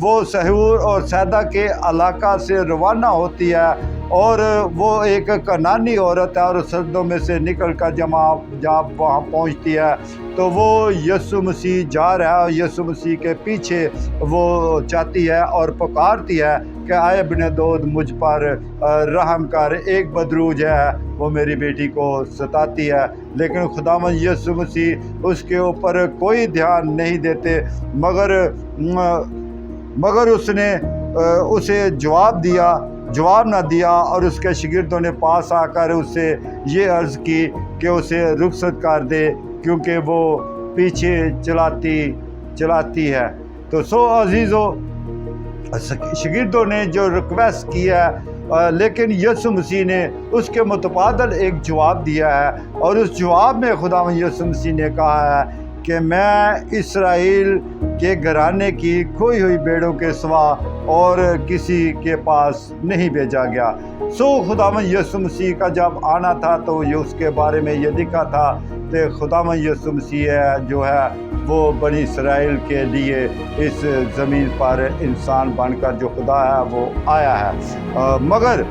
وہ سہور اور سیدا کے علاقہ سے روانہ ہوتی ہے اور وہ ایک کنانی عورت ہے اور سردوں میں سے نکل کر جب وہاں پہنچتی ہے تو وہ یسوع مسیح جا رہا ہے اور یسوع مسیح کے پیچھے وہ چاہتی ہے اور پکارتی ہے کہ اے ابن داؤد مجھ پر رحم کر، ایک بدروج ہے وہ میری بیٹی کو ستاتی ہے، لیکن خداوند یسوع مسیح اس کے اوپر کوئی دھیان نہیں دیتے، مگر اس نے اسے جواب نہ دیا اور اس کے شاگردوں نے پاس آ کر اس سے یہ عرض کی کہ اسے رخصت کر دے کیونکہ وہ پیچھے چلاتی ہے۔ تو عزیزو، شاگردوں نے جو ریکویسٹ کی ہے لیکن یسوع مسیح نے اس کے متبادل ایک جواب دیا ہے، اور اس جواب میں خداوند یسوع مسیح نے کہا ہے کہ میں اسرائیل کے گھرانے کی کھوئی ہوئی بھیڑوں کے سوا اور کسی کے پاس نہیں بھیجا گیا۔ خداوند یسوع مسیح کا جب آنا تھا تو یہ اس کے بارے میں یہ لکھا تھا کہ خداوند یسوع مسیح جو ہے وہ بنی اسرائیل کے لیے اس زمین پر انسان بن کر جو خدا ہے وہ آیا ہے، مگر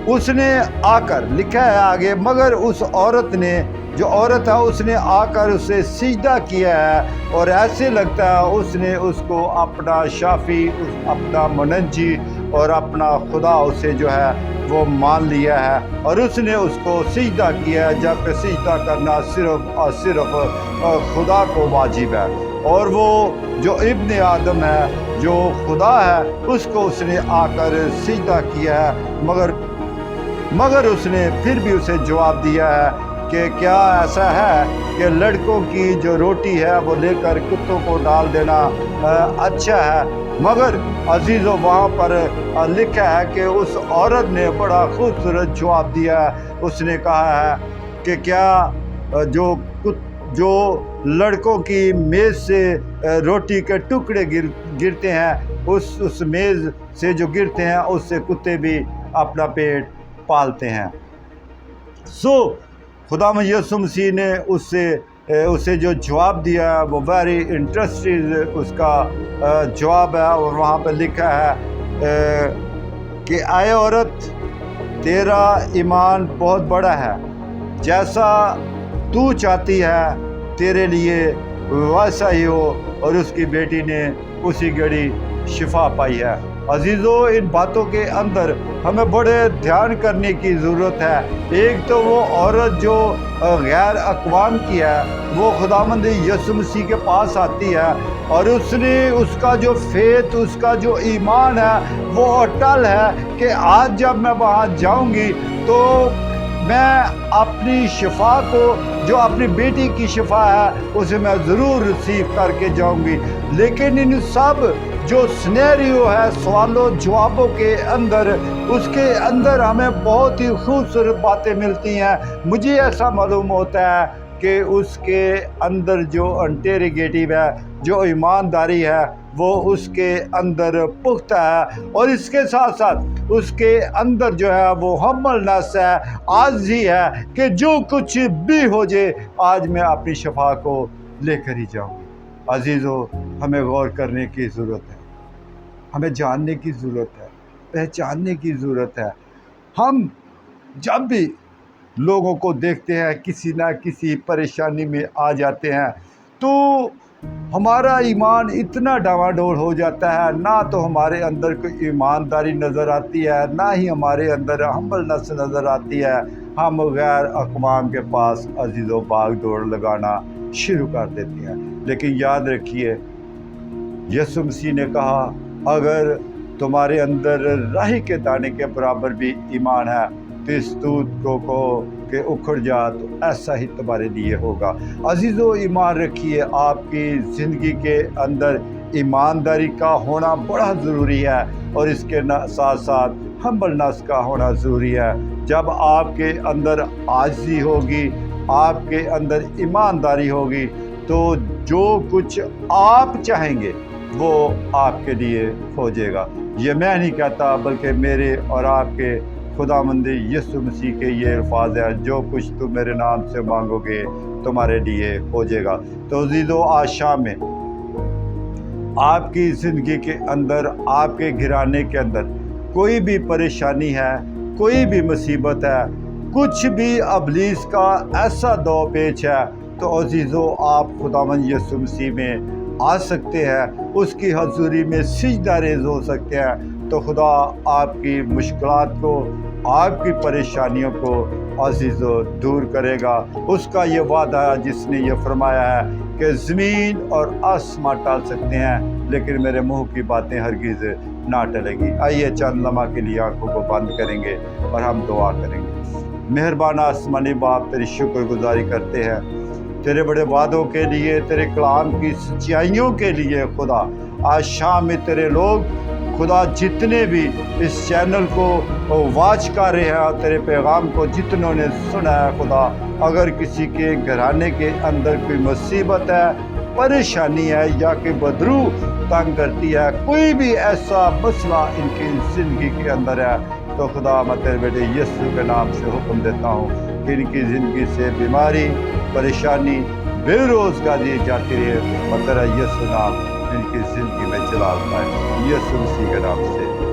اس نے آ کر لکھا ہے آگے، مگر اس عورت نے اس نے آ کر اسے سجدہ کیا ہے اور ایسے لگتا ہے اس نے اس کو اپنا شافی، اپنا منجی اور اپنا خدا اسے جو ہے وہ مان لیا ہے، اور اس نے اس کو سجدہ کیا ہے، جبکہ سجدہ کرنا صرف اور صرف خدا کو واجب ہے، اور وہ جو ابن آدم ہے جو خدا ہے اس کو اس نے آ کر سجدہ کیا ہے، مگر اس نے پھر بھی اسے جواب دیا ہے کہ کیا ایسا ہے کہ لڑکوں کی جو روٹی ہے وہ لے کر کتوں کو ڈال دینا اچھا ہے؟ مگر عزیزو، وہاں پر لکھا ہے کہ اس عورت نے بڑا خوبصورت جواب دیا ہے، اس نے کہا ہے کہ کیا جو لڑکوں کی میز سے روٹی کے ٹکڑے گرتے ہیں، اس میز سے جو گرتے ہیں اس سے کتے بھی اپنا پیٹ پالتے ہیں۔ خداوند یسوع مسیح نے اسے جو جواب دیا ہے وہ ویری انٹرسٹنگ اس کا جواب ہے، اور وہاں پہ لکھا ہے کہ اے عورت، تیرا ایمان بہت بڑا ہے، جیسا تو چاہتی ہے تیرے لیے ویسا ہی ہو، اور اس کی بیٹی نے اسی گھڑی شفا پائی ہے۔ عزیزو، ان باتوں کے اندر ہمیں بڑے دھیان کرنے کی ضرورت ہے۔ ایک تو وہ عورت جو غیر اقوام کی ہے، وہ خداوند یسوع مسیح کے پاس آتی ہے، اور اس کا جو فیتھ، اس کا جو ایمان ہے وہ اٹل ہے کہ آج جب میں وہاں جاؤں گی تو میں اپنی شفا کو، جو اپنی بیٹی کی شفا ہے، اسے میں ضرور ریسیو کر کے جاؤں گی۔ لیکن ان سب جو سنیریو ہے سوالوں جوابوں کے اندر، اس کے اندر ہمیں بہت ہی خوبصورت باتیں ملتی ہیں۔ مجھے ایسا معلوم ہوتا ہے کہ اس کے اندر جو انٹیریگیٹو ہے، جو ایمانداری ہے، وہ اس کے اندر پختہ ہے، اور اس کے ساتھ ساتھ اس کے اندر جو ہے وہ ہمبلنس ہے، عاجزی ہے کہ جو کچھ بھی ہو جائے آج میں اپنی شفا کو لے کر ہی جاؤں گی۔ عزیزو، ہمیں غور کرنے کی ضرورت ہے، ہمیں جاننے کی ضرورت ہے، پہچاننے کی ضرورت ہے۔ ہم جب بھی لوگوں کو دیکھتے ہیں کسی نہ کسی پریشانی میں آ جاتے ہیں تو ہمارا ایمان اتنا ڈاواڈول ہو جاتا ہے، نہ تو ہمارے اندر کوئی ایمانداری نظر آتی ہے، نہ ہی ہمارے اندر ہمبلنس نظر آتی ہے۔ ہم غیر اقوام کے پاس عزیز و باغ دوڑ لگانا شروع کر دیتے ہیں۔ لیکن یاد رکھیے، یسوع مسیح نے کہا اگر تمہارے اندر راہی کے دانے کے برابر بھی ایمان ہے تو اس دودھ کو کہو کہ اکھڑ جا تو ایسا ہی تمہارے لیے ہوگا۔ عزیزو، ایمان رکھیے، آپ کی زندگی کے اندر ایمانداری کا ہونا بڑا ضروری ہے، اور اس کے ساتھ ساتھ ہمبلنس کا ہونا ضروری ہے۔ جب آپ کے اندر عاجزی ہوگی، آپ کے اندر ایمانداری ہوگی، تو جو کچھ آپ چاہیں گے وہ آپ کے لیے ہو جائے گا۔ یہ میں نہیں کہتا، بلکہ میرے اور آپ کے خداوند یسوع مسیح کے یہ الفاظ ہیں، جو کچھ تم میرے نام سے مانگو گے تمہارے لیے ہو جائے گا۔ تو عزیزو، آج شام میں آپ کی زندگی کے اندر، آپ کے گھرانے کے اندر کوئی بھی پریشانی ہے، کوئی بھی مصیبت ہے، کچھ بھی ابلیس کا ایسا دو پیچ ہے، تو عزیزو آپ خداوند یسوع مسیح میں آ سکتے ہیں، اس کی حضوری میں سجدہ ریز ہو سکتے ہیں، تو خدا آپ کی مشکلات کو، آپ کی پریشانیوں کو عزیزو دور کرے گا۔ اس کا یہ وعدہ ہے جس نے یہ فرمایا ہے کہ زمین اور آسمان ٹال سکتے ہیں لیکن میرے منہ کی باتیں ہرگز نہ ٹلے گی۔ آئیے چند لمحہ کے لیے آنکھوں کو بند کریں گے اور ہم دعا کریں گے۔ مہربان آسمانی باپ، تیری شکر گزاری کرتے ہیں تیرے بڑے وعدوں کے لیے، تیرے کلام کی سچائیوں کے لیے۔ خدا آج شام میں تیرے لوگ خدا جتنے بھی اس چینل کو واچ کر رہے ہیں، تیرے پیغام کو جتنوں نے سنا ہے، خدا اگر کسی کے گھرانے کے اندر کوئی مصیبت ہے، پریشانی ہے، یا کہ بدرو تنگ کرتی ہے، کوئی بھی ایسا مسئلہ ان کی زندگی کے اندر ہے، تو خدا میں تیرے بیٹے یسوع کے نام سے حکم دیتا ہوں کہ ان کی زندگی سے بیماری، پریشانی، بے روزگاری جاتی رہے، اور تیرا یسوع نام ان کی زندگی میں جلال پائے، یسوع مسیح کے نام سے۔